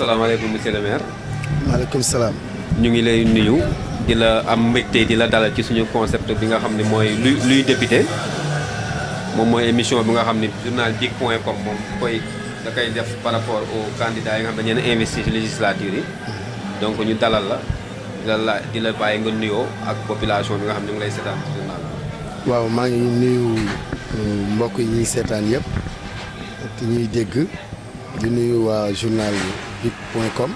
salaamaaleykum monsieur le maire. maaleykum salaam. ñu ngi lay nuyu di la am mbégte di la dalal ci suñu concept bi nga xam ne mooy luy député moom mooy émission bi nga xam ne journal dik.com moom da koy def par rapport aux candidats yi nga xam ne dañu leen investir ci législature yi donc ñu dalal la di la bàyyi nga nuyoo ak population bi nga xam ne ñu ngi lay seetaan ci journal bi. waaw maa ngi nuyu mbokk yi ñuy seetaan yëpp te ñuy dégg di nuyu waa journal dik.com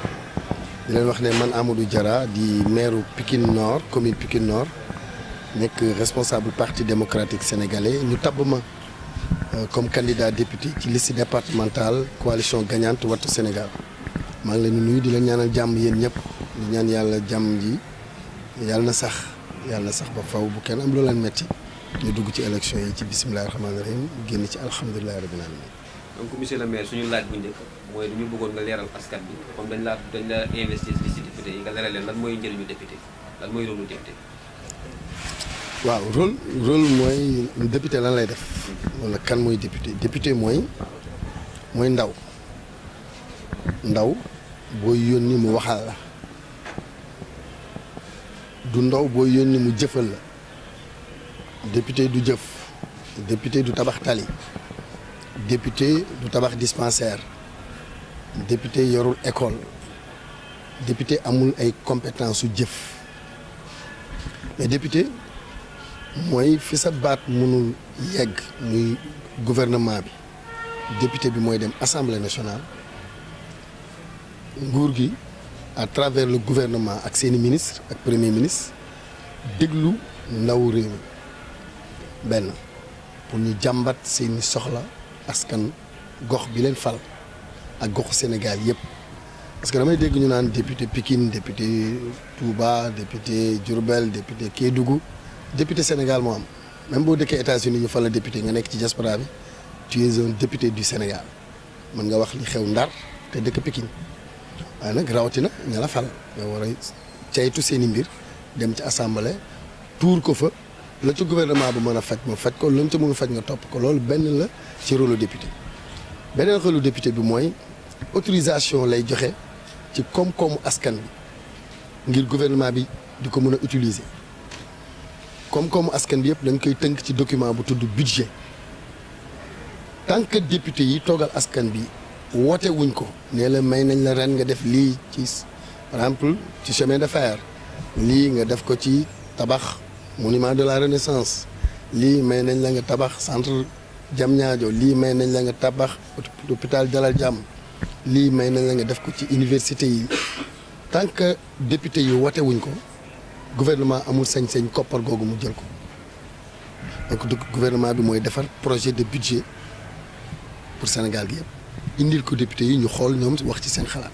di leen wax ne man Amadou Diarra di maire Pikine Nord commune Pikine Nord nekk responsable parti démocratique sénégalais ñu tabb ma comme candidat député ci liste départementale coalition gagnante Wattu Sénégal maa ngi leen di nuyu di leen ñaanal jàmm yéen ñëpp di ñaan yàlla jàmm ji yàlla na sax ba faw bu kenn am loo leen metti ñu dugg ci élection yi ci bisimilah rahmaani rahim génn ci alhamdulilah rabbil alamin. donc monsieur le maire suñu laaj bu njëkk mooy dañu bëggoon nga leeral askan bi comme dañ la investir liste député yi nga leeral leen lan mooy njëriñu député lan mooy rôle député. waaw rôle mooy député lan lay def wala kan mooy député mooy ndaw booy yónni mu waxal la du ndaw booy yónni mu jëfal la député du jëf député du tabax tali député du tabax dispensaire député yorul école député amul ay compétence su jëf mais député mooy fi sa baat mënul yegg muy gouvernement bi député bi mooy dem assemblée nationale nguur gi à travers le gouvernement ak seeni ministre ak premier ministre déglu ndaw réew mi benn pour ñu jàmbat seeni soxla askan gox bi leen fal ak goxu Sénégal yëpp parce que damay dégg ñu naan député Pikine député Touba député Diourbel député Kédougou député Sénégal moo am même boo dëkkee États-Unis ñu fal la député nga nekk ci diaspora bi tu es un député du Sénégal mën nga wax li xew Ndar te dëkk Pikine waaye nag rawatina ña la fal nga war a caytu seeni mbir dem ci assemblée tuur ko fa la ci gouvernement bu mën a faj ma faj ko lañ ca mën a faj nga topp ko loolu benn la ci rôle député beneen rôle député bi mooy autorisation lay joxe ci koom-koomu askan bi ngir gouvernement bi di ko mën a utiliser koom-koomu askan bi yëpp dañ koy tënk ci document bu tudd budget tant que député yi toogal askan bi woote wuñ ko nee la may nañ la ren nga def lii ci par exemple ci chemin de fer lii nga def ko ci tabax monument de la renaissance lii may nañ la nga tabax centre Diamniadio lii may nañ la nga tabax hôpital Dalal Jàmm lii may nañ la nga def ko ci université yi tant que député yi woote wuñ ko gouvernement amul sañ-sañ koppar googu mu jël ko donc gouvernement bi mooy defar projet de budget pour Sénégal gi yëpp indil ko député yi ñu xool ñoom wax ci seen xalaat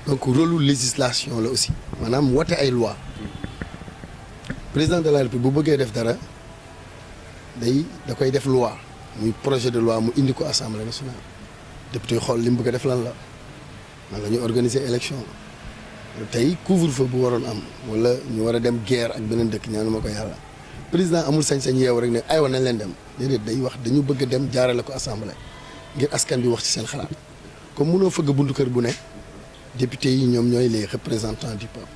donc rôle législation la aussi maanaam wote ay loi président de la République bu bëggee def dara da koy def loi muy projet de loi mu indi ko assemblée nationale député yi xool li mu bëgg a def lan la ñuy organiser élection tey couvre-feu bu waroon am wala ñu war a dem guerre ak beneen dëkk ñaanu ma ko yàlla président amul sañ-sañ yeewu rek ne aywa nañ leen dem déedéet day wax dañu bëgg a dem jaarale ko assemblée ngir askan bi wax ci seen xalaat comme mënoo fëgg buntu kër bu ne député yi ñoom ñooy les représentants du peuple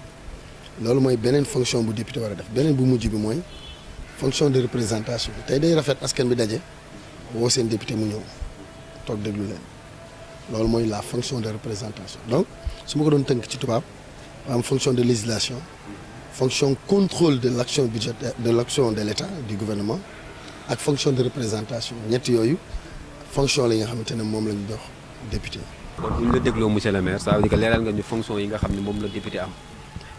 loolu mooy beneen fonction bu député war a def beneen bu mujj bi mooy fonction de représentation tey day rafet askan bi daje woo seen député mu ñëw toog déglu leen loolu mooy la fonction de représentation donc su ma ko doon tënk ci tubaab am fonction de législation fonction contrôle de l'action budgétaire de l'action de l'État du gouvernement ak fonction de représentation ñett yooyu fonction la yi nga xamante ne moom la ñu jox député. kon bu ñu la dégloo monsieur le maire ça veut dire que leeral nga ñu fonction yi nga xam ne moom la député am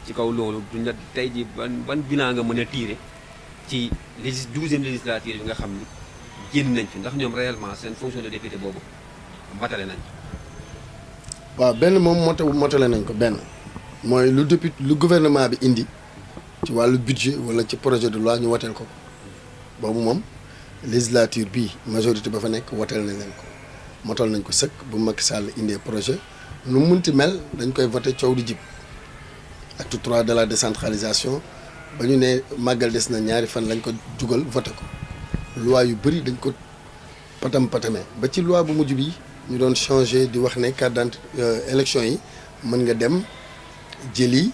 ci kaw loolu duñ la tey ji ban bilan nga mën a tirer ci 12e législature yi nga xam ni génn nañ fi ndax ñoom réellement seen fonction de député boobu matale nañ. waaw benn moom motale nañ ko benn mooy lu gouvernement bi indi ci wàllu budget wala ci projet de loi ñu woteel ko boobu moom législature bi majorité ba fa nekk woteel nañ leen ko motal nañ ko sëkk bu Macky Sall indee projet nu munti mel dañ koy voté coow di jib acte 3 de la décentralisation ba ñu ne màggal des na ñaari fan lañ ko jugal voté ko loi yu bëri dañ ko patamee ba ci loi bu mujj bi ñu doon changé di wax ne carte d'identité élection yi mën nga dem jëli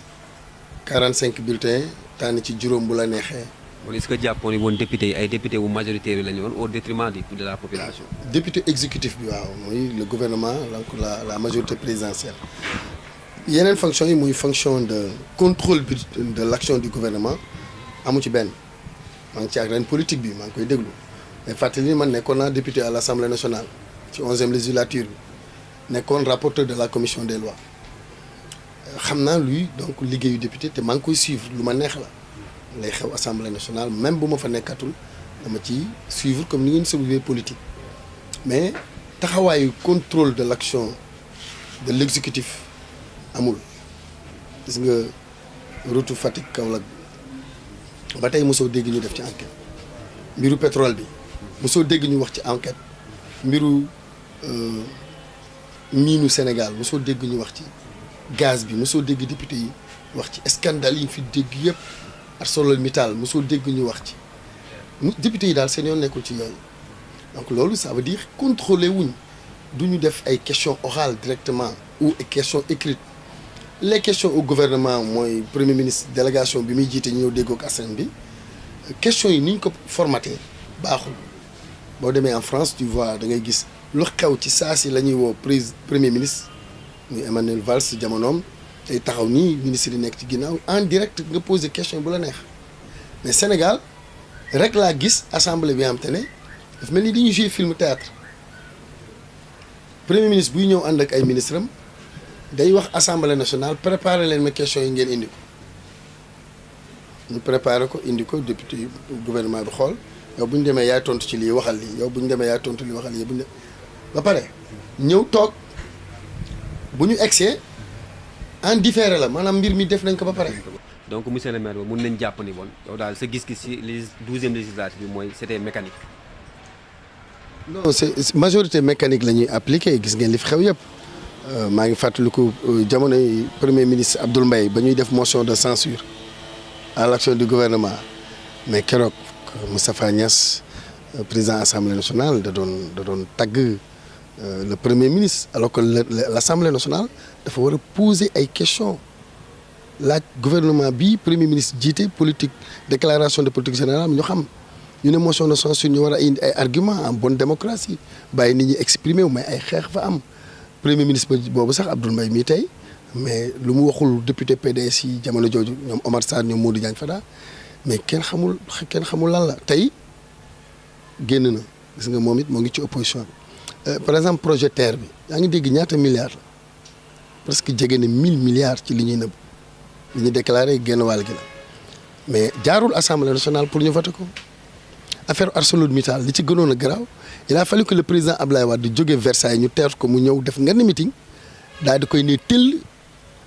45 bulletins tànn ci juróom bu la neexee. kon est-ce que jàppoon ni woon député yi ay député wu majoritaire la ñu woon au détriment de la population. député exécutif bi waaw mooy le gouvernement donc la majorité présidentielle yeneen fonction yi muy fonction de contrôle de l'action du gouvernement amu ci benn maa ngi ci ak ren politique bi maa ngi koy déglu mais fàttali ni man nekkoon naa député à l'Assemblée nationale ci 11e législature bi nekkoon rapporteur de la commission des lois xam naa luy donc liggéeyu député te maa ngi koy suivre lu ma neex la lay xew Assemblée nationale même bu ma fa nekkatul dama ci suivre comme ni ngeen suivre politique mais taxawaayu contrôle de l'action de l'exécutif amul gis nga route Fatick Kaolack ba tey mosoo dégg ñu def ci enquête mbiru pétrole bi mosoo dégg ñu wax ci enquête mbiru miinu Sénégal mosoo dégg ñu wax ci gaz bi mosoo dégg député yi wax ci scandale yi ñu fi dégg yëpp ArcelorMittal mosoo dégg ñu wax ci député yi daal seen yoon nekkul ci yooyu donc loolu ça veut dire contrôler wuñ du ñu def ay questions orales directement ou ay questions écrites les questions au gouvernement mooy premier ministre délégation bi muy jiite ñu ñëw déggoo ak askan bi questions yi ni ñu ko formaté baaxul boo demee en France tu vois da ngay gis lu xew ci saa si la ñuy woo premier ministre muy Emmanuel Valls jamonoom tey taxaw nii ministre yi nekk ci ginnaaw en direct nga poser question bu la neex mais Sénégal rek laa gis assemblée bi nga xam te ne daf mel ni dañuy jouer film théâtre premier ministre buy ñëw ànd ak ay ministre am day wax assemblée nationale préparer leen ma question yi ngeen indi ko ñu préparer ko indi ko député yi gouvernement bi xool yow bu ñu demee yaay tontu ci lii waxal lii yow bu ñu demee yaay tontu lii waxal lii ba pare ñëw toog bu ñu egsee en différé la maanaam mbir mi def nañ ko ba pare. donc monsieur le maire mun nañ jàpp ni woon yow daal sa gis-gis ci les 12e législative bi mooy c'était mécanique. non c'est majorité mécanique la ñuy appliqué gis ngeen li fi xew yëpp maa ngi fàttaliku jamonoy premier ministre Abdoul Mbaye ba ñuy def motion de censure à l'action du gouvernement mais keroog Moustapha Niasse président assemblée nationale da doon tagg le premier ministre alors que l'assemblée nationale dafa war a poser ay questions laaj gouvernement bi premier ministre jiite politique déclaration de politique générale ñu xam ñu ne motion de censure ñu war a indi ay arguments en bonne démocratie bàyyi nit ñi exprimer wu mais ay xeex fa am premier ministre boobu sax Abdoul Mbaye mii tey mais lu mu waxul député PDS yi jamono jooju ñoom Omar Sarr ñoom Modou Diagne Fada mais kenn xamul lan la tey génn na gis nga moom it moo ngi ci opposition bi par exemple projet TER bi yaa ngi dégg ñaata milliards la presque jege na 1000 milliards ci li ñuy nëbb li ñuy déclaré génn wàll gi la mais jaarul assemblée nationale pour ñu voter ko affaire ArcelorMittal li ci gënoon a garaaw il a fallu que le président Ablaye Wade di jóge Versailles ñu teer ko mu ñëw def nga meeting daal di koy ne tëll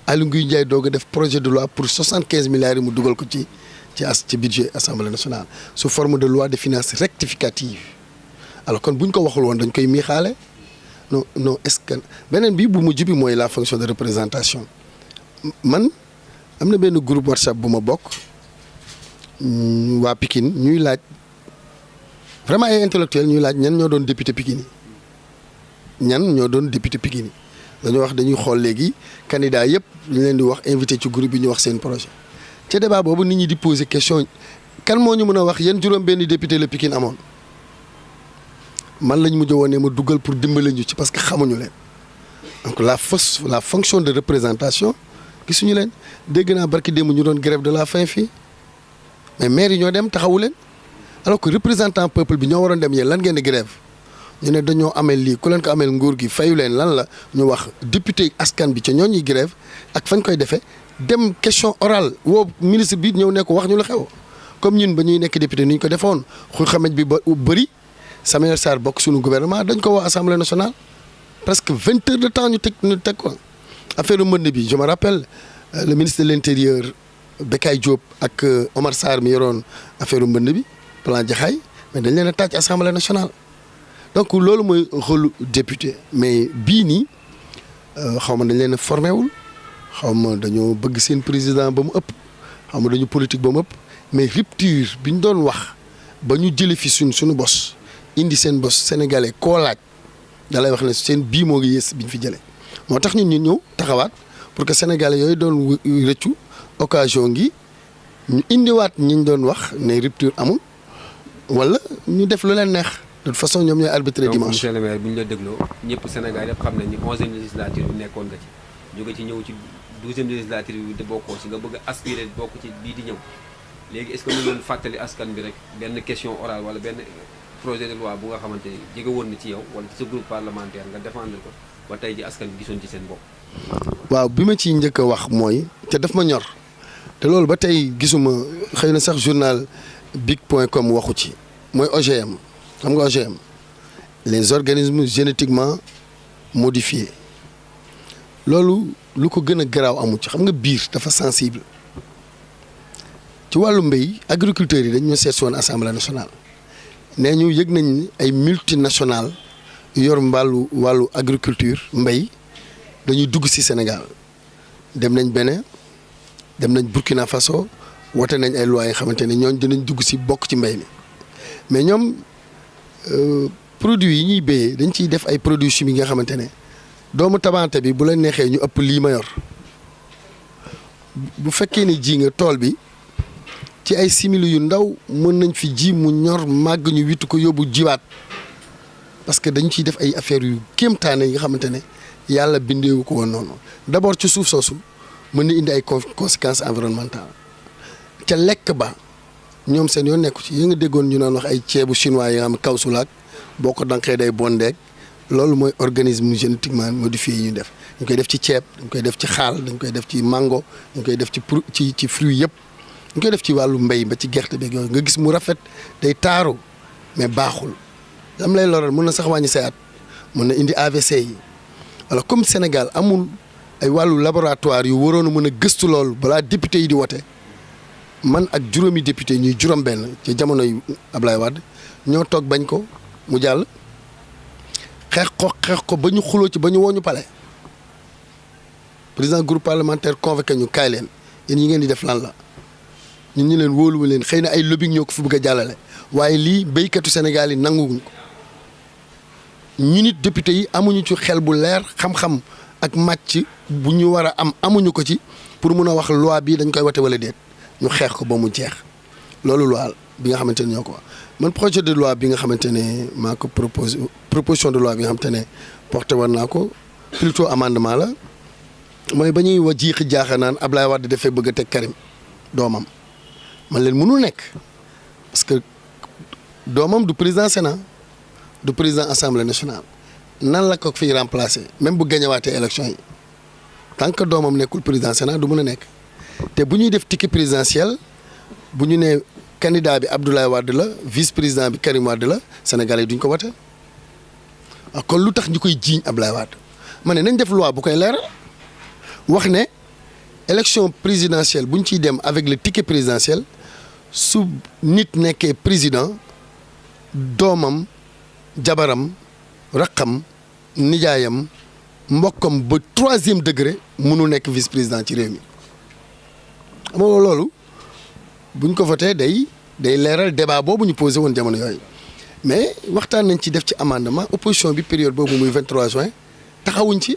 Aly Ngouille Ndiaye doog a def projet de loi pour 75 milliards yi mu dugal ko ci budget assemblée nationale sous forme de loi de finances rectificative alors kon bu ñu ko waxul woon dañ koy miixaale non est-ce que beneen bi bu mujj bi mooy la fonction de représentation man am na benn groupe WhatsApp bu ma bokk waa Pikine ñuy laaj vraiment ay intellectuels ñuy laaj ñan ñoo doon député Pikine yi dañoo wax dañuy xool léegi candidat yëpp ñu leen di wax invité ci groupe bi ñu wax seen projet ca débat boobu nit ñi di poser question kan moo ñu mën a wax yéen juróom benn député la Pikine amoon man lañ mujj woon ne ma duggal pour dimbale ñu ci parce que xamuñu leen donc la fonction de représentation gisuñu leen dégg naa barki démb ñu doon grève de la faim fii mais maire yi ñoo dem taxawu leen alors que représentant peuple bi ñoo waroon dem yéen lan ngeen di grève ñu ne dañoo ameel lii ku leen ko ameel nguur gi fayu leen lan la ñu wax député askan bi ca ñoo ñuy grève ak fañ koy defee dem question orale woo ministre bi ñëw ne ko wax ñu la xew comme ñun ba ñuy nekk député ni ñu ko defoon xuy xamej bi ba bëri Samuel Sarr bokk suñu gouvernement dañ ko woo assemblée nationale presque 20 heures de temps ñu teg ko affaire mbënd bi je me rappelle le ministre de l'intérieur Bekay Diop ak Omar Sarr mi yoroon affaire mbënd bi plan Jaxaay mais dañ leen a tàcc assemblée nationale donc loolu mooy rôle député mais bii nii xaw ma dañ leen a formé wul xaw ma dañoo bëgg seen président ba mu ëpp xaw ma dañu politique ba mu ëpp mais rupture bi ñu doon wax ba ñu jëlee fi suñu bos indi seen bos sénégalais koo laaj da lay wax ne seen bii moo ngi yées bi ñu fi jëlee moo tax ñun ñu ñëw taxawaat pour que sénégalais yooyu doon rëccu occasion ngi ñu indiwaat ñi ñu doon wax ne rupture amul wala ñu def lu leen neex de toute façon ñoom ñooy arbitré dimanche. donc monsieur le maire bu ñu la dégloo ñëpp Sénégal yëpp xam nañ ni 11e législature bi nekkoon nga ci jóge ci ñëw ci 12e législature bi de bokkoo si nga bëgg a aspirer bokk ci bii di ñëw léegi est-ce que mu doon fàttali askan bi rek benn question orale wala benn projet de loi bu nga xamante ni jege woon na ci yow wala ci sa groupe parlementaire nga défendre ko ba tey ji askan bi gisoon ci seen bopp. waaw bi ma ciy njëkk a wax mooy te daf ma ñor te loolu ba tey gisuma xëy na sax journal big.com waxu ci mooy OGM xam nga OGM les organismes génétiquement modifiés loolu lu ko gën a garaaw amu ci xam nga biir dafa sensible ci wàllu mbéy agriculteurs yi dañ ñoo seet si woon assemblée nationale nee ñu yëg nañ ni ay multinationales yor wàllu agriculture mbéy dañuy dugg ci Sénégal dem nañ Bénin dem nañ Burkina Faso wote nañ ay lois yi xamante ne ñooñu dinañ dugg ci bokk ci mbéy mi mais ñoom produits yi ñuy béyee dañ ciy def ay produits chimiques yi nga xamante ne doomu tabante bi bu la neexee ñu ëpp lii ma yor bu fekkee ni ji nga tool bi ci ay simili yu ndaw mën nañ fi ji mu ñor màgg ñu witt ko yóbbu jiwaat parce que dañ ciy def ay affaires yu kéemtaane yi nga xamante ne yàlla bindeewu ko woon noonu d'abord ci suuf soosu mën na indi ay conséquences environnementales ca lekk ba ñoom seen yoon nekku ci yi nga déggoon ñu naan wax ay ceebu chinois yi nga xam ne kawsulaak boo ko danqee day bondeeg loolu mooy organisme génétiquement modifié yi ñu def dañ koy def ci ceeb dañ koy def ci xaal dañ koy def ci mango dañ koy def ci fruits yëpp dañ koy def ci wàllu mbéy ba ci gerte beeg yooyu nga gis mu rafet day taaru mais baaxul lam lay loral mën na sax wàññi say at mën na indi AVC yi alors comme Sénégal amul ay wàllu laboratoire yu waroon a mën a gëstu loolu balaa député yi di wote man ak juróomi député ñuy juróom-benn ci jamonoy Ablaye Wade ñoo toog bañ ko mu jàll xeex ko ba ñu xuloo ci ba ñu woo ñu pale président groupe parlementaire convoqué ñu kaay leen yéen ñi ngeen di def lan la ñun ñu leen wóoluwu leen xëy na ay lobbying ñoo ko fi bëgg a jàllale waaye lii béykatu Sénégal yi nanguwuñ ko ñu nit député yi amuñu ci xel bu leer xam-xam ak màcc bu ñu war a am amuñu ko ci pour mun a wax loi bi dañ koy wote wala déet ñu xeex ko ba mu jeex loolu loi bi nga xamante ne ñoo ko wax man projet de loi bi nga xamante ne maa ko proposition de loi bi nga xamante ne porté war naa ko plutôt amendement la mooy ba ñuy wa jiixi jaaxa naan Ablaye Wade dafay bëgg a teg Karim doomam man leen mënul nekk parce que doomam du président Sénat du président assemblée nationale nan la ko fiy remplacer même bu gañewaatee élection yi tant que doomam nekkul président Sénat du mën a nekk te bu ñuy def ticket présidentiel bu ñu nee candidat bi Abdoulaye Wade la vice président bi Karim Wade la Sénégalais yi duñ ko wote waaw kon lu tax ñu koy jiiñ Abdoulaye Wade ma ne nañ def loi bu koy leeral wax ne élection présidentielle bu ñu ciy dem avec le ticket présidentiel su nit nekkee président doomam jabaram raqam nijaayam mbokkam ba 3e degré mënul nekk vice président ci réew mi xam nga loolu buñ ko voté day leeral débat boobu ñu posé woon jamono yooyu mais waxtaan nañ ci def ci amendement opposition bi période boobu muy 23 juin taxawuñ ci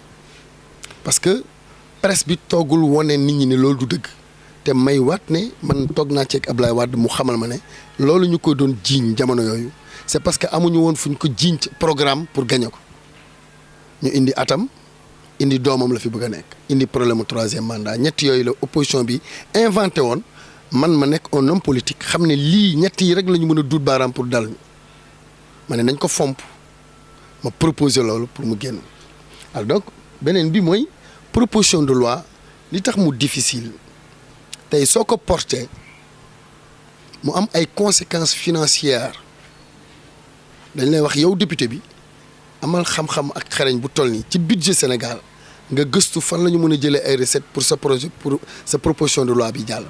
parce que presse bi toogul wone nit ñi ne loolu du dëgg te may waat ne man toog naa ci ak Ablaye Wade mu xamal ma ne loolu ñu ko doon jiiñ jamono yooyu c'est parce que amuñu woon fu ñu ko jiiñ ci programme pour gagner ko ñu indi atam indi doomam la fi bëgg a nekk indi problème mu 3e mandat ñett yooyu la opposition bi inventé woon man ma nekk un homme politique xam ne lii ñett yi rek la ñu mën a duut baaraam pour dal ñu ma ne nañ ko fomp ma proposer loolu pour mu génn alors donc beneen bi mooy proposition de loi li tax mu difficile tey soo ko porté mu am ay conséquences financières dañ lay wax yow député bi amal xam-xam ak xarañ bu toll nii ci budget Sénégal nga gëstu fan la ñu mën a jëlee ay recettes pour sa projet pour sa proposition de loi bi jàll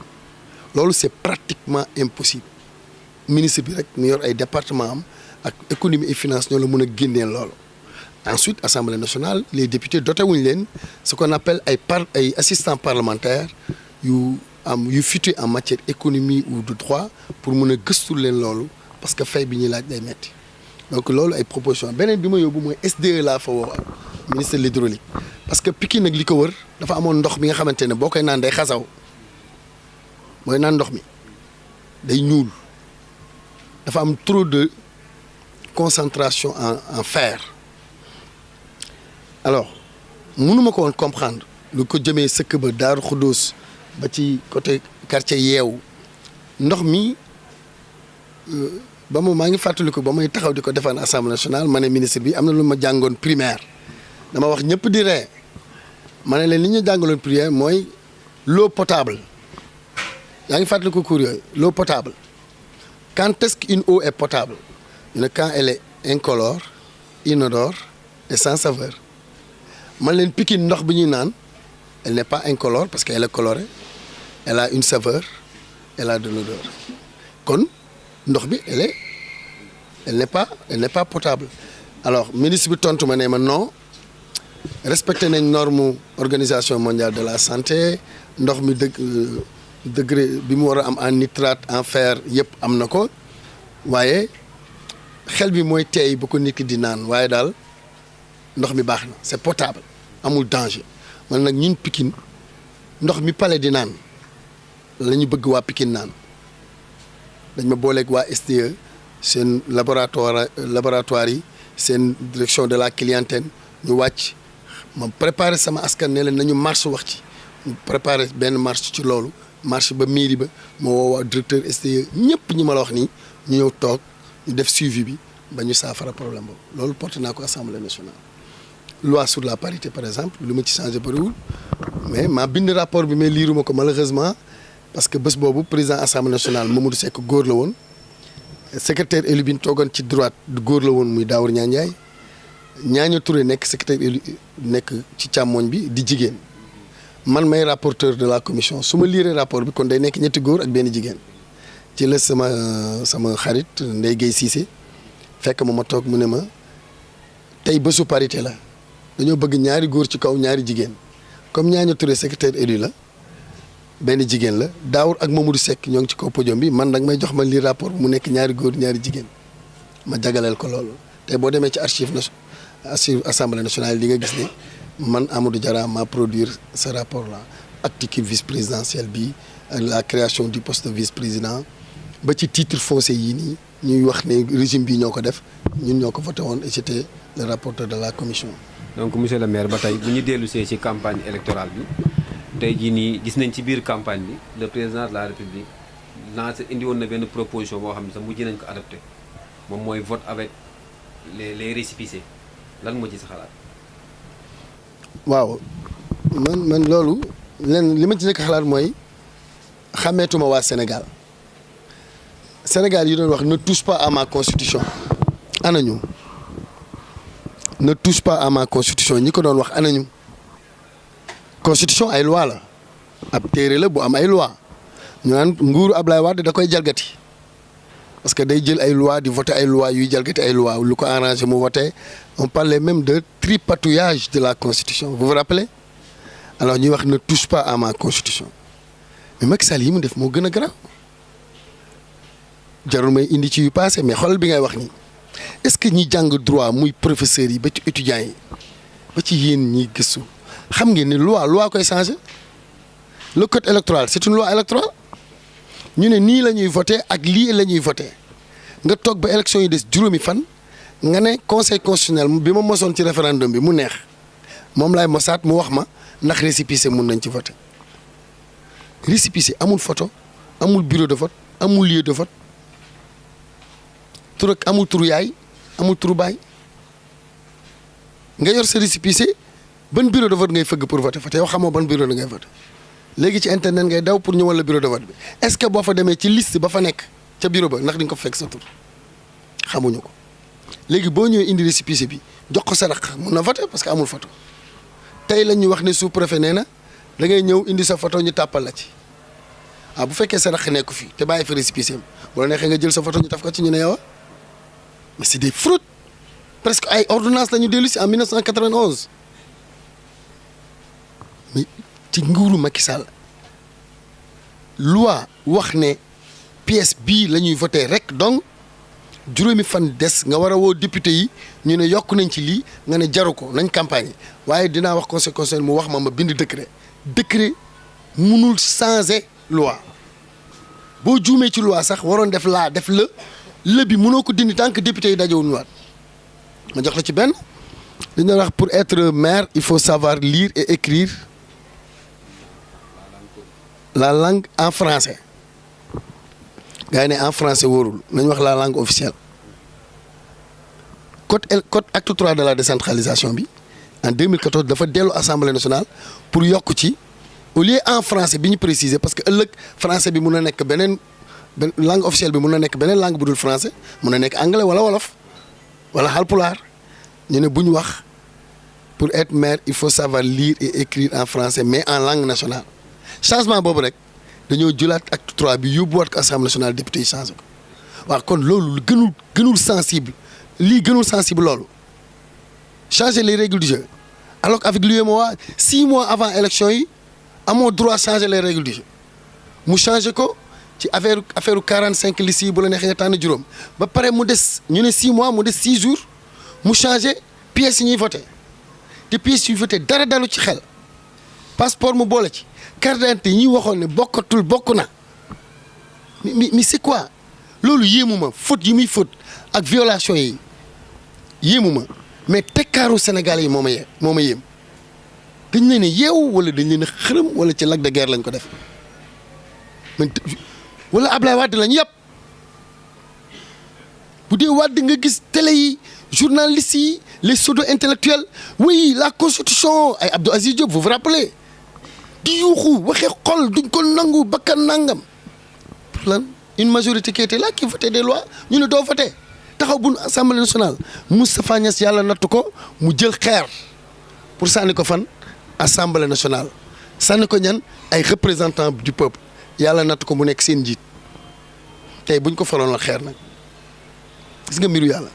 loolu c'est pratiquement impossible ministre bi rek mu yor ay département am ak économie et finance ñoo la mën a génneel loolu ensuite assemblée nationale les députés doté wuñ leen ce qu'on appelle ay assistants parlementaires yu futé en matière économie ou de droit pour mën a gëstu leen loolu parce que fay bi ñuy laaj day metti donc loolu ay proposition beneen bi ma yóbbu mooy SDE laa fa woo ministre de l'hydraulique parce que Pikine nag li ko wër dafa amoon ndox mi nga xamante ne boo koy naan day xasaw mooy naan ndox mi day ñuul dafa am trop de concentration en fer alors mënuma ko woon comprendre lu ko jëmee sëkk ba Daaru Xuddoos ba ci côté quartier Yeewu ndox mi ba maa ngi fàttaliku ba may taxaw di ko defaan assemblée nationale ma ne ministre bi am na lu ma jàngoon primaire dama wax ñëpp di ree ma ne leen li ñu jàngaloon primaire mooy l'eau potable yaa ngi fàttaliku cours yooyu l'eau potable quand est-ce qu'une eau est potable ñu ne quand elle est incolore inodore et sans saveur man leen Pikine ndox bi ñuy naan elle n'est pas incolore parce qu'elle est colorée elle a une saveur elle a de l'odeur kon ndox bi elle n'est pas potable alors ministre bi tontu ma ne ma non respecté nañ norme organisation mondiale de la santé ndox mi degré bi mu war a am en nitrate en fer yëpp am na ko waaye xel bi mooy teey bu ko nit ki di naan waaye daal ndox mi baax na c'est potable amul danger man nag ñun Pikine ndox mi pale di naan la ñu bëgg waa Pikine naan dañ ma booleeg waa SDE seen laboratoire yi seen direction de la clientèle ñu wàcc ma préparé sama askan ne leen nañu marche wax ci ñu préparé benn marche ci loolu marche ba mairie ba moo woo waa directeur SDE ñëpp ñi ma la wax nii ñu ñëw toog ñu def suivi bi ba ñu saafara problème boobu loolu porté naa ko assemblée nationale. loi sur la parité par exemple lu ma ci changé bëriwul mais maa bind rapport bi mais liiruma ko malheureusement parce que bés boobu président assemblée nationale Mamadou Seck góor la woon secrétaire élu bi ñu toogoon ci droite góor la woon muy Daour Ndiaye Ñaaña Touré nekk secrétaire élu nekk ci càmmoñ bi di jigéen man may rapporteur de la commission su ma liiree rapport bi kon day nekk ñetti góor ak benn jigéen ci la sama xarit Ndeye Guèye Cissé fekk ma toog mu ne ma tey bésu parité la dañoo bëgg ñaari góor ci kaw ñaari jigéen comme Ñaaña Touré secrétaire élu la benn jigéen la Daour ak Mamadou Seck ñoo ngi ci kaw podium bi man nag may jox ma lire rapport mu nekk ñaari góor ñaari jigéen ma jagaleel ko loolu tey boo demee ci archive assemblée nationale li nga gis ne man Amadou Diarra ma produire ce rapport là ak équipe vice présidentielle bi ak la création du poste de vice président ba ci titre foncier yi nii ñuy wax ne régime bi ñoo ko def ñun ñoo ko voté woon et j'étais le rapporteur de la commission. donc monsieur le maire ba tey bu ñu dellu see ci campagne électorale bi tey jii nii gis nañ ci biir campagne bi le président de la république lancé indi woon na benn proposition boo xam ne sax mujj nañ ko adopté moom mooy vote avec les récépissés lan moo ci sa xalaat. waaw man loolu leen li ma ci nekk xalaat mooy xàmmeetuma waa Sénégal yi doon wax ne touche pas à ma constitution anañu ne touche pas à ma constitution ñi ko doon wax anañu constitution ay loi la ab téere la bu am ay loi ñu naan nguuru Ablaye Wade da koy jalgati parce que day jël ay loi di voter ay loi yuy jalgati ay loi lu ko arrangé mu voter on parlait même de tripatouillage de la constitution vous vous rappelez alors ñuy wax ne touche pas à ma constitution mais Macky Sall yi mu def moo gën a garaaw jarul may indi ci yu passé mais xoolal bi ngay wax nii est-ce que ñi jàng droit muy professeurs yi ba ci étudiants yi ba ci yéen ñi gëstu xam ngeen ne loi koy changer le code électoral c'est une loi électorale ñu ne nii la ñuy voté ak lii la ñuy voté nga toog ba élection yi des juróomi fan nga ne conseil constitutionnel bi ma mosoon ci référendum bi mu neex moom laay mosaat mu wax ma ndax récépissé mun nañ ci voté récépissé amul photo amul bureau de vote amul lieu de vote tur ak amul turu yaay amul turu baay nga yor sa récépissé ban bureau de vote ngay fëgg pour voter fa te yow xamoo ban bureau da ngay voter léegi ci internet ngay daw pour ñëwal la bureau de vote bi est-ce que boo fa demee ci liste ba fa nekk ca bureau ba ndax di nga ko fekk sa tur xamuñu ko léegi boo ñëwee indi récépissé bi jox ko sa raq mun na voter parce que amul photo tey la ñuy wax ne sous-préfet nee na da ngay ñëw indi sa photo ñu tàppal la ci bu fekkee sa raq nekku fii te bàyyi fa récépissé am bu la neexee nga jël sa photo ñu taf ko ci ñu ne yow mais c'est des fraudes presque ay ordonnance la ñu dellu si en 1991 mais ci nguuru Macky Sall loi wax ne pièce bii la ñuy voté rek donc juróomi fan des nga war a woo député yi ñu ne yokk nañ ci lii nga ne jaru ko nañ campagne yi waaye dinaa wax conseil constitutionnel mu wax ma bind décret mënul changer loi boo juumee ci loi sax waroon def laa def la bi mënoo ko dindi tant que député yi dajewul ñu waat ma jox la ci benn dañu wax pour être maire il faut savoir lire et écrire la langue en français gars yi ne en français wóorul nañu wax la langue officielle code acte 3 de la décentralisation bi en 2014 dafa dellu assemblée nationale pour yokk ci au lieu en français bi ñu préciser parce que ëllëg français bi mun na nekk beneen langue officielle bi mun na nekk beneen langue bu dul français mun na nekk anglais wala wolof wala halpulaar ñu ne bu ñu wax pour être maire il faut savoir lire et écrire en français mais en langue nationale changement boobu rek dañoo jëlaat acte 3 bi yóbbuwaat ko assemblée nationale député yi changé ko waaw kon loolu gënul sensible lii gënul sensible loolu changer les règles du jeu alors qu'avec l'UEMOA 6 mois avant élection yi amoo droit changer les règles du jeu mu changer ko ci affaire 45 listes yi bu la neexee nga tànn juróom ba pare mu des ñu ne 6 mois mu des 6 jours mu changer pièces yi ñuy voté te pièces yi ñuy voté dara dalu ci xel passeport mu boole ci carte d'identité yi ñuy waxoon ne bokkatul bokk na mais c'est quoi loolu yéemu ma faute yi muy faute ak violation yi yéemu ma mais tekkaaru Sénégalais yi moo ma yéem dañ leen a yeewu wala dañ leen a xërëm wala ci lac de guerre lañ ko def man wala Ablaye Wade lañ yëpp bu dee Wade nga gis télé yi journalistes yi les pseudo-intellectuels oui la constitution ay Abdou Aziz Diop vous vous rappelez di yuuxu waxee xol duñ ko nangu bakkan nangam pour lan une majorité qui était là qui votait des lois ñu ne doo voté taxaw bu assemblée nationale Moustapha Niasse yàlla natt ko mu jël xeer pour sànni ko fan assemblée nationale sànni ko ñan ay représentants du peuple yàlla natt ko mu nekk seen njiit tey buñ ko faloon la xeer nag gis nga mbiru yàlla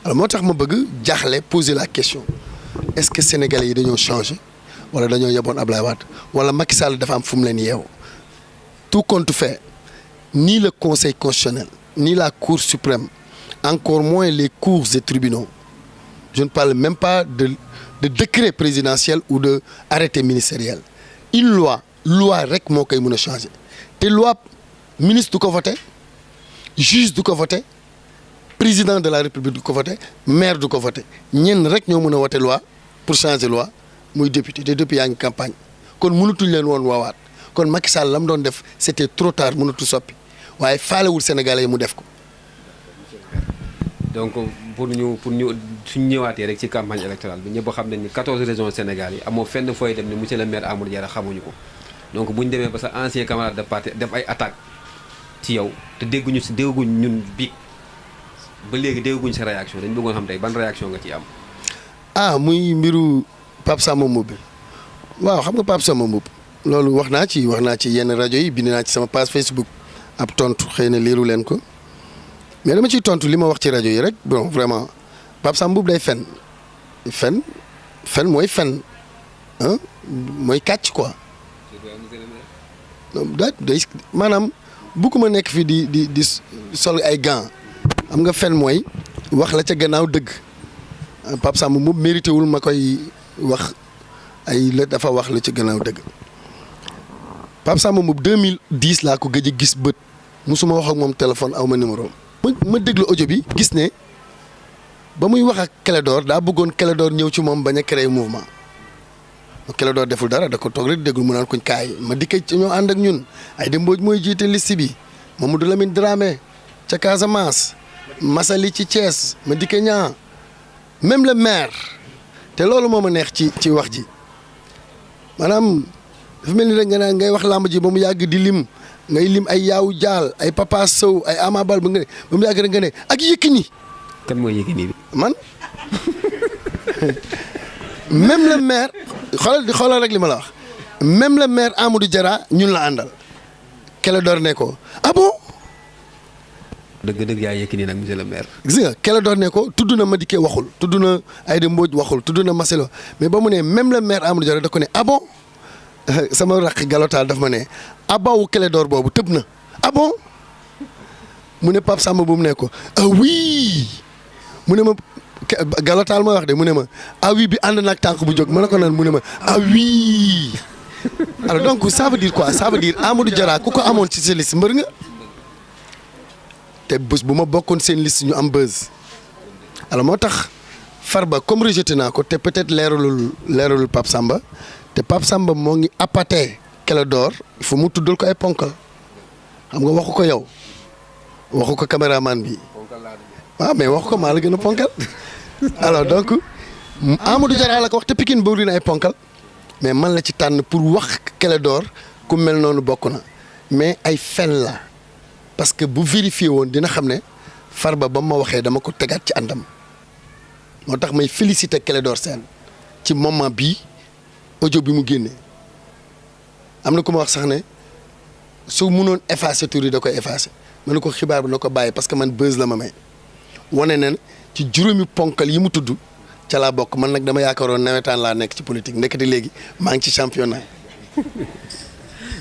alors moo tax ma bëgg jaaxle poser la question est-ce que sénégalais yi dañoo changé wala dañoo yeboon Ablaye Wade wala Macky Sall dafa am fu mu leen yeewu tout compte fait ni le conseil constitutionnel ni la cour suprême encore moins les cours et tribunaux je ne parle même pas de décret présidentiel ou de arrêté ministériel une loi rek moo koy mën a changer te loi ministre du ko voté juge du ko voté président de la république du ko voté maire du ko voté ñenn rek ñoo mën a voté loi pour changer loi muy député te depuis yaa ngi campagne kon mënatuñ leen woon woowaat kon Macky Sall la mu doon def c'était trop tard mënatu soppi waaye faalewul Sénégalais yi mu def ko. donc pour ñu suñ ñëwaatee rek ci campagne électorale bi ñëpp xam nañ ni 14 régions Sénégal yi amoo fenn fooy dem ne monsieur le maire Amadou Diarra xamuñu ko donc bu ñu demee ba sa ancien camarade de parti def ay attaques ci yow te dégguñ ñun biig ba léegi dégguñ sa réaction dañ bëggoon xam tey ban réaction nga ciy am. muy mbiru Pape Samba Mboup bi waaw xam nga Pape Samba Mboup loolu wax naa ci yenn rajo yi bind naa ci sama page Facebook ab tontu xëy na liiru leen ko mais dama ciy tontu li ma wax ci rajo yi rek bon vraiment Pape Samba Mboup day fen mooy fen mooy kàcc quoi day maanaam bugguma nekk fi di sol ay gants xam nga fen mooy wax la ca gannaaw dëgg Pape Samba Mboup mérité wul ma koy wax dafa wax la ca gannaaw dëgg Pape Samba Mboup 2010 laa ko gëj a gis bët musuma wax ak moom téléphone aw ma numéro ma déglu audio bi gis ne ba muy wax ak Clédor daa bëggoon Clédor ñëw ci moom bañ a créer mouvement Clédor deful dara da ko toog rek déglu mu naan kuñ kaay ma dikkee ci ñoo ànd ak ñun ay dem Mbodj mooy jiite liste bi Mamadou Lamine Dramé ca Casamance Massaly ci Thiès ma dikkee ñaa même le maire te loolu moo ma neex ci wax ji maanaam dafa mel ni rek nga naan ngay wax làmb ji ba mu yàgg di lim ngay lim ay yaawu jaal ay Papa Sow ay Ama Baldé ba mu yàgg rek nga ne ak Yékini. kan mooy Yékini bi. man même le maire xoolal rek li ma la wax même le maire Amadou Diarra ñun la àndal Clédor ne ko ah bon. dëgg yaa Yékini nag monsieur le maire. gis nga Clédor ne ko tudd na Madické waxul tudd na Aïda Mbodj waxul tudd na Marcelo mais ba mu ne même le maire Amadou Diarra da ko ne ah bon sama raq galotaal daf ma ne abawu Clédor boobu tëb na ah bon mu ne Pape Samba bu mu ne ko ah oui mu ne ma Galotaal mooy wax de mu ne ma ah oui bi ànd naag tànk bu jóg ma ne ko nan mu ne ma ah oui alors donc ça veut dire quoi ça veut dire Amadou Diarra ku ko amoon ci sa liste mbër nga te bés bu ma bokkoon seen liste ñu am buzz alors moo tax Farba comme rejeté naa ko te peut-être leeralul Pape Samba te Pape Samba moo ngi appâté Clédor il faut mu tuddal ko ay ponkal xam nga waxu ko yow waxu ko caméraman bi waaw mais waxu ko maa la gën a ponkal alors donc Amadou Diarra la ko wax te Pikine boobu dina ay ponkal mais man la ci tànn pour wax Clédor ku mel noonu bokk na mais ay fen la parce que bu vérifié woon dina xam ne Farba ba ma waxee dama ko tegaat ci àndam moo tax may féliciter Clédor Sène ci moment bii audio bi mu génnee am na ku ma wax sax ne su mënoon effacer tur yi da koy effacer ma ne ko xibaar bi na ko bàyyi parce que man buzz la ma may wane na ci juróomi ponkal yi mu tudd ca laa bokk man nag dama yaakaaroon nawetaan laa nekk ci politique ndekete léegi maa ngi ci championnat.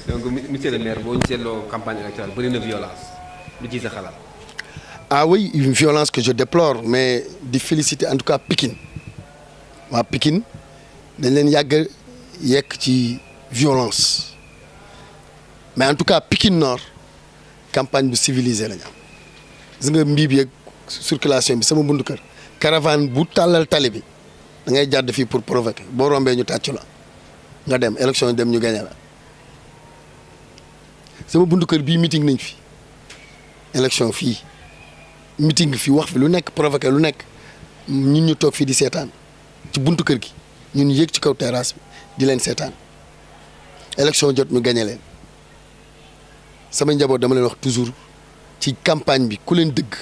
donc monsieur le maire boo ñu seetloo campagne électorale bëri na violence lu ci sa xalaat. ah oui une violence que je déplore mais di féliciter en tout cas Pikine waa Pikine dañ leen yàgg yekk ci violence mais en tout cas Pikine Nord campagne bu civilisée la ñu am gis nga mbii bi ak circulation bi sama buntu kër caravane bu tàllal tali bi da ngay jàdd fii pour provoquer boo rombee ñu tàccu la nga dem élection dem ñu gagné la sama buntu kër bii meeting nañ fi élection fii meeting fi wax fi lu nekk provoqué lu nekk ñun ñu toog fii di seetaan ci buntu kër gi ñun yéeg ci kaw terrasse bi di leen seetaan élection jot ñu gagné leen sama njaboot dama leen wax toujours ci campagne bi ku leen dëgg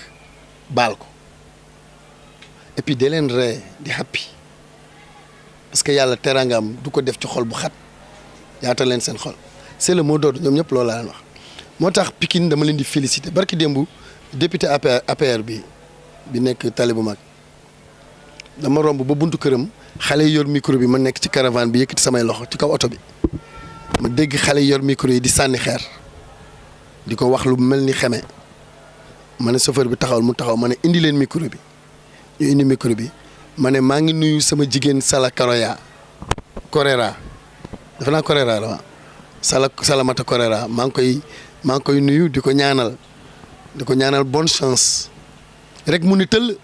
baal ko et puis da leen ree di happy parce que yàlla teraangam du ko def ci xol bu xat yaatal leen seen xol c'est le mot d'ordre ñoom ñëpp loolu laa leen wax moo tax Pikine dama leen di féliciter barki démb député APR bi nekk tali bu mag dama romb ba buntu këram xale yi yor micro bi ma nekk ci caravane bi yëkkati samay loxo ci kaw oto bi ma dégg xale yi yor micro yi di sànni xeer di ko wax lu mel ni xeme ma ne chauffeur bi taxawal mu taxaw ma ne indi leen micro bi ñu indi micro bi ma ne maa ngi nuyu sama jigéen Sala Corera dafa naa Corera la waaw Salamata Corera maa ngi koy nuyu di ko ñaanal bonne chance rek mu ni tëll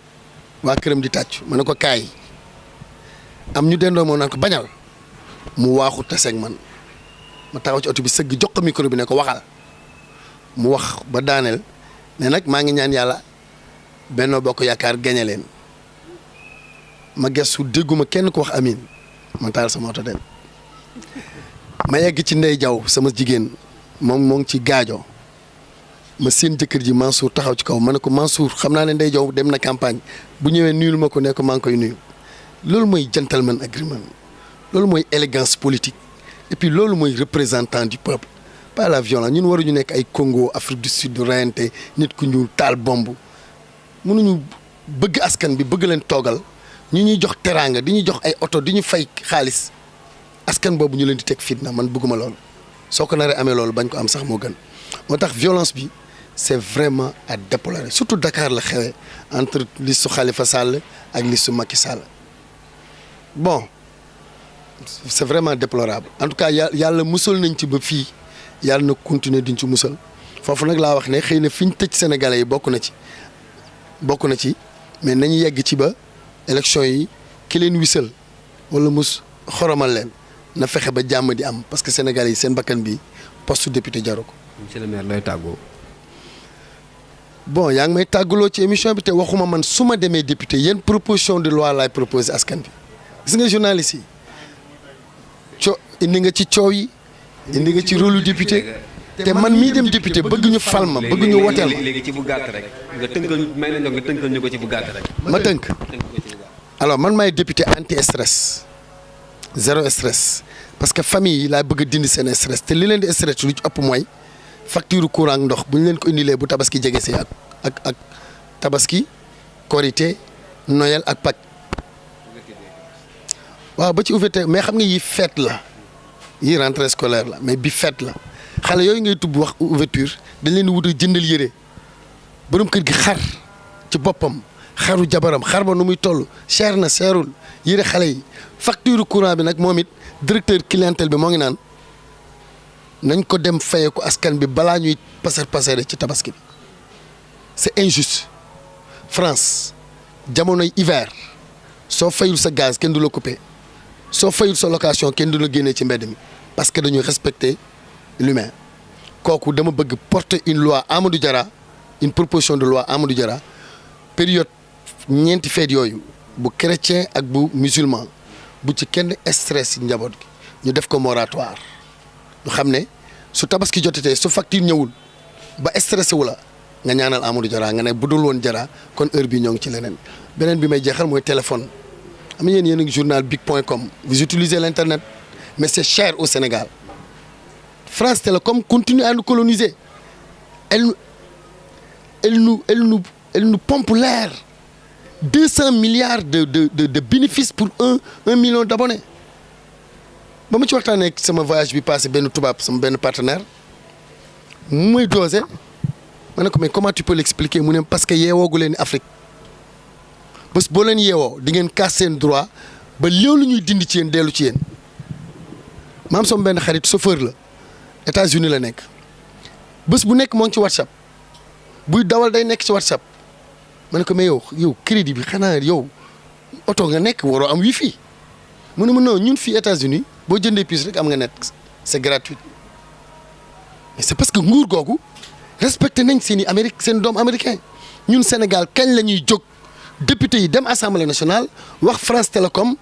waa këram di tàcc ma ne ko kaay am ñu dendoo moo naan ko bañal mu waaxu taseeg man ma taxaw ci oto bi sëgg jox ko micro bi ne ko waxal mu wax ba daaneel ne nag maa ngi ñaan yàlla Benno Bokk Yaakaar gañe leen ma gëstu dégguma kenn ko wax amin ma taal sama oto dem ma yegg ci Ndey Jaw sama jigéen moom moo ngi ci gaajo ma seen jëkkër ji Mansour taxaw ci kaw ma ne ko Mansour xam naa ne Ndey Jaw dem na campagne bu ñëwee nuyul ma ko ne ko maa ngi koy nuyu loolu mooy gentleman agreement loolu mooy élégance politique et puis loolu mooy représentant du peuple pas la violence ñun waruñu nekk ay Congo Afrique du Sud reyante nit ku ñuul taal bomb mënuñu bëgg askan bi bëgg leen toogal ñu ñuy jox teraanga di ñu jox ay oto di ñu fay xaalis askan boobu ñu leen di teg fitna man bëgguma loolu soo ko naree amee loolu bañ ko am sax moo gën moo tax violence bi c'est vraiment à déplorer surtout Dakar la xewee entre listu Khalifa Sall ak listu Macky Sall bon c'est vraiment déplorable en tout cas yàlla musal nañ ci ba fii yàlla na continuer diñ ci musal foofu nag laa wax ne xëy na fi ñu tëj Sénégalais yi bokk na ci mais nañu yegg ci ba élection yi ki leen wisal wala mus xoromal leen na fexe ba jàmm di am parce que Sénégalais yi seen bakkan bi poste député jaru ko. monsieur le maire looy tàggoo. bon yaa ngi may tàggaloo ci émission bi te waxuma man su ma demee député yéen proposition de loi laay proposé askan bi gis nga journaliste yi indi nga ci coow yi indi nga ci rôle lu député te man mii dem député bëgg ñu fal ma bëgg ñu woteel ma léegi ci bu gàtt rek nga tënkal may nañ nga tënkal ñu ko ci bu gàtt rek. ma tënk alors man maay député anti stress zéro stress parce que famille yi laa bëgg a dindi seen stress te li leen di stress lu ci ëpp mooy facture courant ndox bu ñu leen ko indilee bu tabaski jege see ak tabaski korité Noël ak Pâques waaw ba ci ouverture mais xam nga yi fête la yi rentrée scolaire la mais bi fête la xale yooyu ngay tubb wax ouverture dañ leen di wut a jëndal yére borom kër gi xar ci boppam xaru jabaram xar ba nu muy toll cher na seerul yére xale yi facture courant bi nag moom it directeur clientèle bi moo ngi naan nañ ko dem faye ko askan bi balaa ñuy passer ci tabaski bi c'est injuste. France jamonoy hiver soo fayul sa gaz kenn du la coupé soo fayul sa location kenn du la génnee ci mbedd mi parce que dañuy respecter l'humain kooku dama bëgg porter une loi Amadou Diarra une proposition de loi Amadou Diarra période ñeenti feet yooyu bu chrétien ak bu musulman bu ci kenn stress ci njaboot gi ñu def ko moratoire ñu xam ne su tabaski jotatee su facture ñëwul ba stressé wu la nga ñaanal Amadou Diarra nga ne bu dul woon Diarra kon heure bi ñoo ngi ci leneen beneen bi may jeexal mooy téléphone am na yéen a ngi journal big.com vous utilisez l'internet mais c'est cher au Sénégal France Télécom continue à nous coloniser elle nous pompe l'air 200 milliards de bénéfices pour un million d'abonnés ba ma ci waxtaanee ak sama voyage bi passé benn tubaab sama benn partenaire muy dosé ma ne ko mais comment tu peux l'expliquer mu ne parce que yeewoogu leen Afrique bés boo leen yeewoo di ngeen kaas seen droit ba loolu ñuy dindi ci yéen dellu ci yéen maam sama benn xarit chauffeur la États-Unis la nekk bés bu nekk moo ngi ci WhatsApp buy dawal day nekk ci WhatsApp ma ne ko mais yow crédit bi xanaa yow oto nga nekk waroo am wifi mu ne ma non ñun fii États-Unis boo jëndee puce rek am nga net c'est gratuit mais c'est parce que nguur googu respecté nañ seen i Amérique seen doom américain ñun Sénégal kañ la ñuy jóg député yi dem assemblée nationale wax France Télécom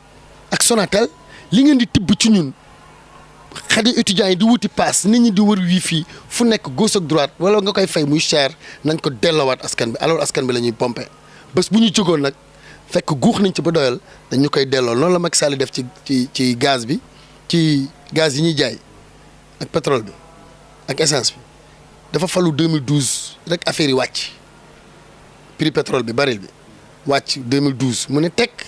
ak Sonatel li ngeen di tibb ci ñun xadi étudiants yi di wuti paas nit ñi di wër wifi fu nekk gauche ak droite wala nga koy fay muy cher nañ ko delloowaat askan bi alors askan bi la ñuy pompé bés bu ñu jógoon nag fekk guux nañ ci ba doyal dañ ñu koy delloo noonu la Macky Sall def ci gaz bi ci gaz yi ñuy jaay ak pétrole bi ak essence bi dafa falu 2012 rek affaire yi wàcc prix pétrole bi baril bi wàcc 2012 mu ne tekk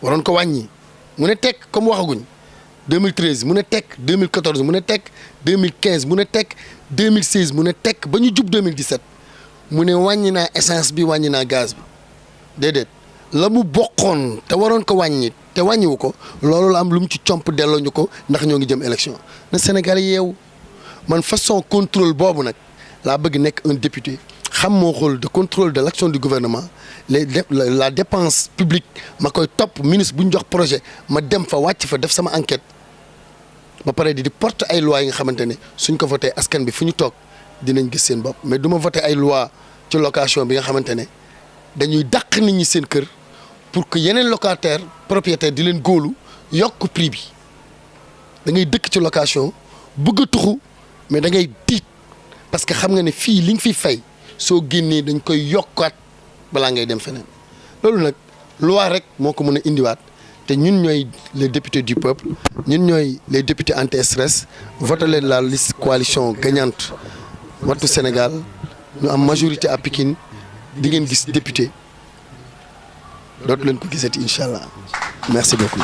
waroon ko wàññi mu ne tekk comme waxaguñ 2013 mu ne tekk 2014 mu ne tekk 2015 mu ne tekk 2016 mu ne tekk ba ñu jub 2017 mu ne wàññi naa essence bi wàññi naa gaz bi déedéet la mu bokkoon te waroon ko wàññi te wàññiwu ko loolu la am lu mu ci comp delloo ñu ko ndax ñoo ngi jëm élection na Sénégal yeewu man façon contrôle boobu nag laa bëgg nekk un député xam moo rôle de contrôle de l'action du gouvernement la dépense publique ma koy topp ministre bu ñu jox projet ma dem fa wàcc fa def sama enquête ba pare di porte ay lois yi nga xamante ne suñ ko voté askan bi fu ñu toog dinañ gis seen bopp mais du ma voté ay loi ci location bi nga xamante ne dañuy dàq nit ñi seen kër pour que yeneen locataire propriétaire di leen góolu yokk prix bi da ngay dëkk ci location bëgg a tuxu mais da ngay tiit parce que xam nga ne fii li nga fiy fay soo génnee dañ koy yokkaat balaa ngay dem feneen loolu nag loi rek moo ko mën a indiwaat te ñun ñooy les députés du peuple ñun ñooy les députés anti-stress voté leen la liste coalition gagnante Wattu Sénégal ñu am majorité à Pikine di ngeen gis député dootu leen ko gisati incha allah merci beaucoup.